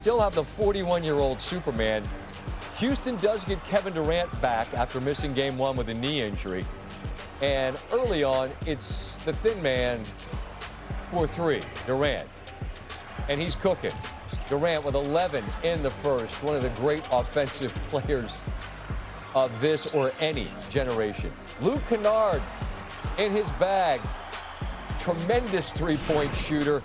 Still have the 41-year-old Superman. Houston does get Kevin Durant back after missing game one with a knee injury. And early on, it's the thin man for three, Durant. And he's cooking. Durant with 11 in the first, one of the great offensive players of this or any generation. Luke Kennard in his bag. Tremendous three-point shooter.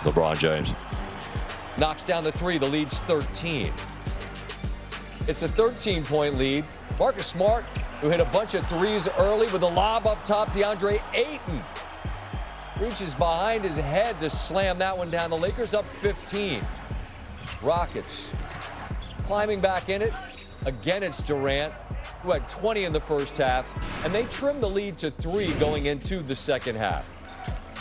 LeBron James knocks down the three. The lead's 13. It's a 13-point lead. Marcus Smart, who hit a bunch of threes early with a lob up top. DeAndre Ayton reaches behind his head to slam that one down. The Lakers up 15. Rockets climbing back in it. Again, it's Durant, who had 20 in the first half, and they trimmed the lead to 3 going into the second half.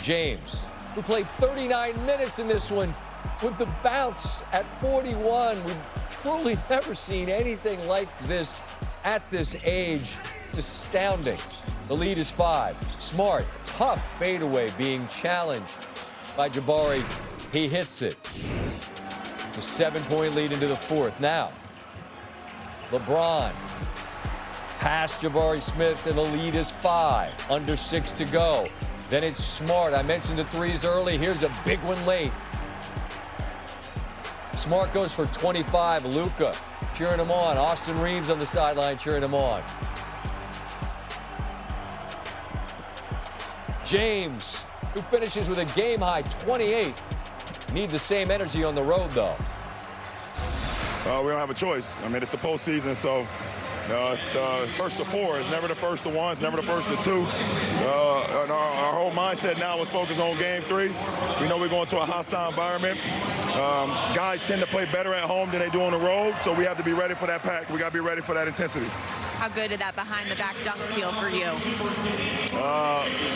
James, who played 39 minutes in this one with the bounce at 41. We've truly never seen anything like this at this age. It's astounding. The lead is 5. Smart, tough fadeaway being challenged by Jabari. He hits it. It's a 7-point lead into the fourth. Now, LeBron past Jabari Smith, and the lead is 5. Under 6 to go. Then it's Smart. I mentioned the threes early. Here's a big one late. Smart goes for 25. Luka cheering him on. Austin Reeves on the sideline cheering him on. James, who finishes with a game-high 28. Need the same energy on the road, though. We don't have a choice. I mean, it's the postseason, so it's first to 4. It's never the first to 1. It's never the first to 2. And our whole mindset now is focused on Game 3. We know we're going to a hostile environment. Guys tend to play better at home than they do on the road, so we have to be ready for that pack. We got to be ready for that intensity. How good did that behind-the-back dunk feel for you?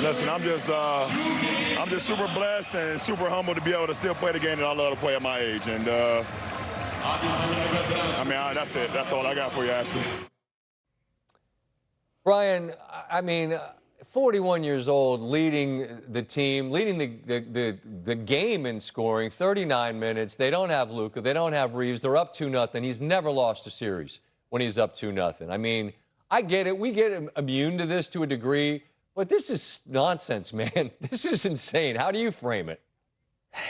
Listen, I'm just super blessed and super humbled to be able to still play the game that I love to play at my age. And I mean, that's it. That's all I got for you, Ashley. Brian, I mean, 41 years old, leading the team, leading the game in scoring, 39 minutes. They don't have Luka. They don't have Reeves. They're up 2-0. He's never lost a series when he's up 2-0. I mean, I get it. We get immune to this to a degree, but this is nonsense, man. This is insane. How do you frame it?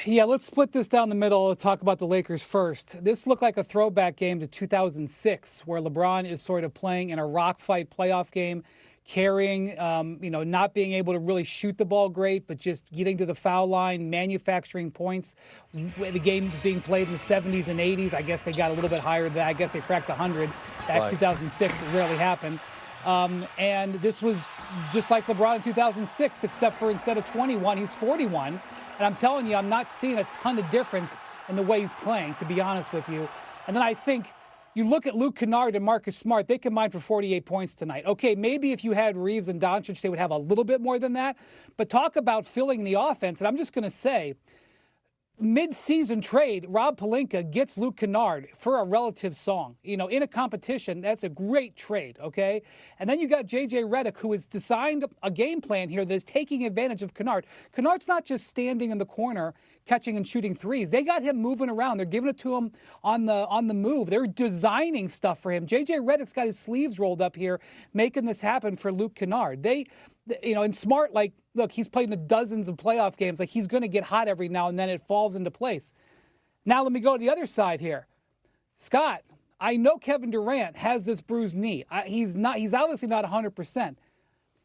Yeah, let's split this down the middle and talk about the Lakers first. This looked like a throwback game to 2006, where LeBron is sort of playing in a rock fight playoff game, carrying, not being able to really shoot the ball great, but just getting to the foul line, manufacturing points. The game is being played in the 70s and 80s. I guess they got a little bit higher than that. I guess they cracked 100. Back in 2006, it rarely happened. And this was just like LeBron in 2006, except for instead of 21, he's 41. And I'm telling you, I'm not seeing a ton of difference in the way he's playing, to be honest with you. And then I think you look at Luke Kennard and Marcus Smart, they combined for 48 points tonight. Okay, maybe if you had Reeves and Doncic, they would have a little bit more than that. But talk about filling the offense. And I'm just going to say, mid-season trade, Rob Pelinka gets Luke Kennard for a relative song. In a competition, that's a great trade, okay? And then you got J.J. Redick, who has designed a game plan here that is taking advantage of Kennard. Kennard's not just standing in the corner catching and shooting threes. They got him moving around. They're giving it to him on the move. They're designing stuff for him. J.J. Redick's got his sleeves rolled up here, making this happen for Luke Kennard. And Smart, look, he's played in dozens of playoff games. He's going to get hot every now and then. It falls into place. Now let me go to the other side here. Scott, I know Kevin Durant has this bruised knee. He's obviously not 100%.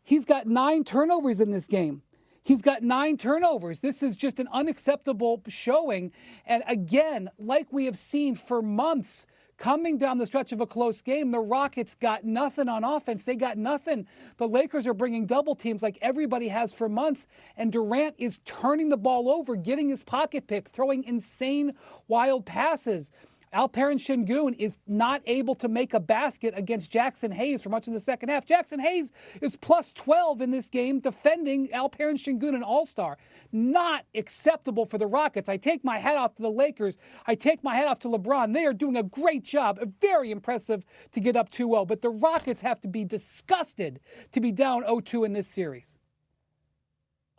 He's got 9 turnovers in this game. He's got 9 turnovers. This is just an unacceptable showing. And again, like we have seen for months, coming down the stretch of a close game, the Rockets got nothing on offense. They got nothing. The Lakers are bringing double teams like everybody has for months, and Durant is turning the ball over, getting his pocket picked, throwing insane, wild passes. Alperen Şengün is not able to make a basket against Jackson Hayes for much of the second half. Jackson Hayes is plus 12 in this game defending Alperen Şengün, an all-star. Not acceptable for the Rockets. I take my hat off to the Lakers. I take my hat off to LeBron. They are doing a great job. Very impressive to get up 2-0. But the Rockets have to be disgusted to be down 0-2 in this series.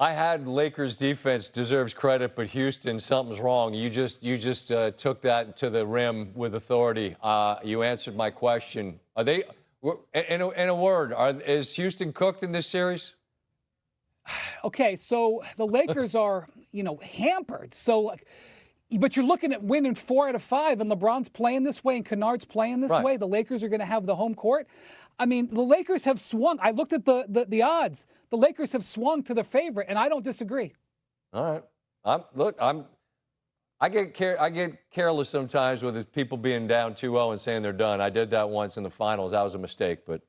I had Lakers defense deserves credit, but Houston, something's wrong. You just took that to the rim with authority. You answered my question. Are they, in a word, is Houston cooked in this series? Okay, so the Lakers are, hampered. So, but you're looking at winning 4 out of 5, and LeBron's playing this way, and Kennard's playing this way. The Lakers are going to have the home court. I mean, the Lakers have swung. I looked at the odds. The Lakers have swung to the favorite, and I don't disagree. All right. I get careless sometimes with people being down 2-0 and saying they're done. I did that once in the finals. That was a mistake, but,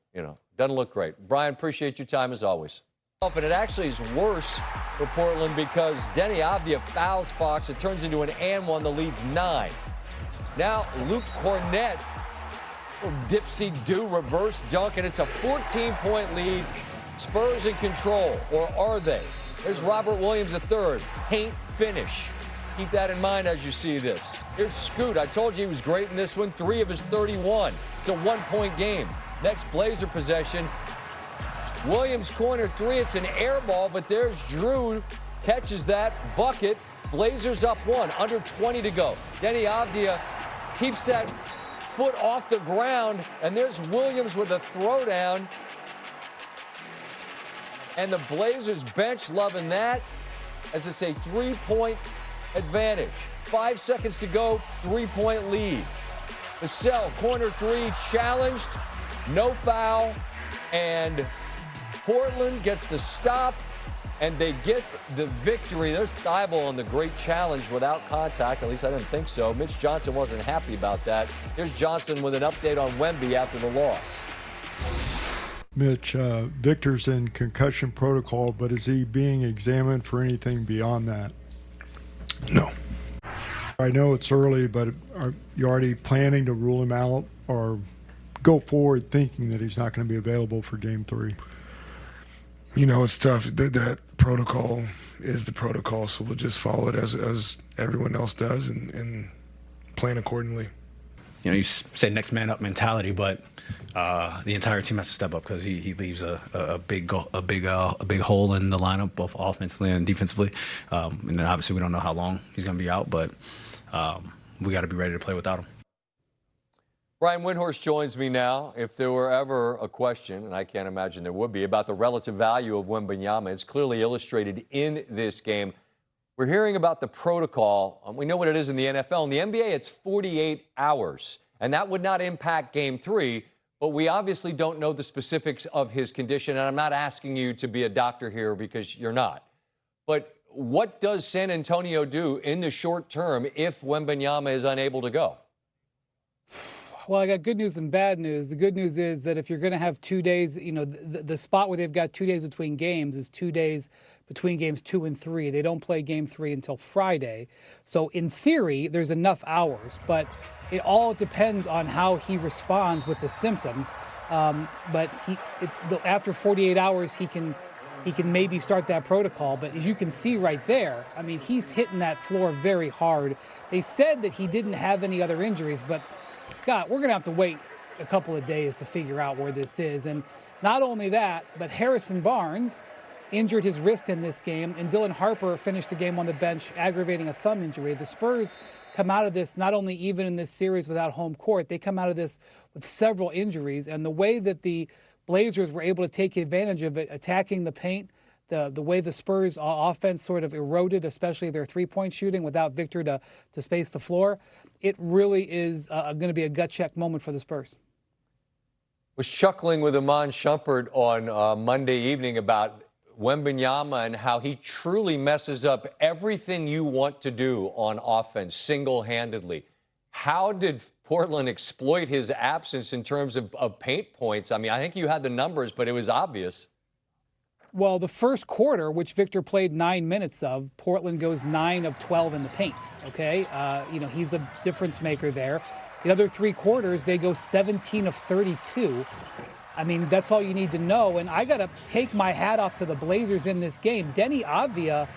doesn't look great. Brian, appreciate your time as always. And it actually is worse for Portland because Denny Avdia fouls Fox. It turns into an and one. The lead's 9. Now Luke Cornett, dipsy-do reverse dunk, and it's a 14-point lead. Spurs in control, or are they? There's Robert Williams III, paint finish. Keep that in mind as you see this. Here's Scoot. I told you he was great in this one. 3 of his 31. It's a 1-point game. Next Blazer possession. Williams corner 3. It's an air ball, but there's Drew. Catches that bucket. Blazers up 1. Under 20 to go. Denny Avdia keeps that foot off the ground, and there's Williams with a throwdown. And the Blazers bench loving that as it's a 3-point advantage. 5 seconds to go, 3-point lead. Vassell, corner 3, challenged, no foul, and Portland gets the stop, and they get the victory. There's Thibault on the great challenge without contact. At least I didn't think so. Mitch Johnson wasn't happy about that. Here's Johnson with an update on Wemby after the loss. Mitch, Victor's in concussion protocol, but is he being examined for anything beyond that? No. I know it's early, but are you already planning to rule him out or go forward thinking that he's not going to be available for Game 3? It's tough. That protocol is the protocol, so we'll just follow it as everyone else does and plan accordingly. You say next man up mentality, but the entire team has to step up because he leaves a big hole in the lineup, both offensively and defensively. And then obviously we don't know how long he's going to be out, but we got to be ready to play without him. Brian Windhorst joins me now. If there were ever a question, and I can't imagine there would be, about the relative value of Wembanyama, it's clearly illustrated in this game. We're hearing about the protocol. We know what it is in the NFL. In the NBA, it's 48 hours, and that would not impact Game 3, but we obviously don't know the specifics of his condition, and I'm not asking you to be a doctor here because you're not. But what does San Antonio do in the short term if Wembanyama is unable to go? Well, I got good news and bad news. The good news is that if you're going to have 2 days, the spot where they've got 2 days between games is 2 days between games 2 and 3. They don't play Game 3 until Friday. So in theory, there's enough hours, but it all depends on how he responds with the symptoms. But after 48 hours, he can maybe start that protocol. But as you can see right there, I mean, he's hitting that floor very hard. They said that he didn't have any other injuries, but Scott, we're going to have to wait a couple of days to figure out where this is. And not only that, but Harrison Barnes injured his wrist in this game, and Dylan Harper finished the game on the bench, aggravating a thumb injury. The Spurs come out of this not only even in this series without home court, they come out of this with several injuries. And the way that the Blazers were able to take advantage of it, attacking the paint, the way the Spurs offense sort of eroded, especially their three-point shooting without Victor to space the floor, it really is going to be a gut check moment for the Spurs. Was chuckling with Iman Shumpert on Monday evening about Wembanyama and how he truly messes up everything you want to do on offense single-handedly. How did Portland exploit his absence in terms of paint points? I mean, I think you had the numbers, but it was obvious. Well, the first quarter, which Victor played 9 minutes of, Portland goes 9 of 12 in the paint, okay? He's a difference maker there. The other 3 quarters, they go 17 of 32. I mean, that's all you need to know. And I got to take my hat off to the Blazers in this game. Denny Avdia,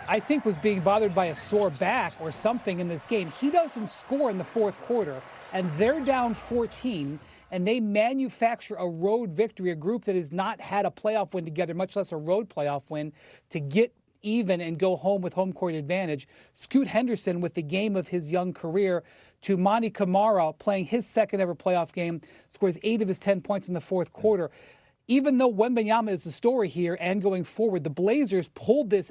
I think, was being bothered by a sore back or something in this game. He doesn't score in the fourth quarter, and they're down 14. And they manufacture a road victory, a group that has not had a playoff win together, much less a road playoff win, to get even and go home with home court advantage. Scoot Henderson with the game of his young career to Monty Kamara playing his second ever playoff game, scores 8 of his 10 points in the fourth quarter. Even though Wembanyama is the story here and going forward, the Blazers pulled this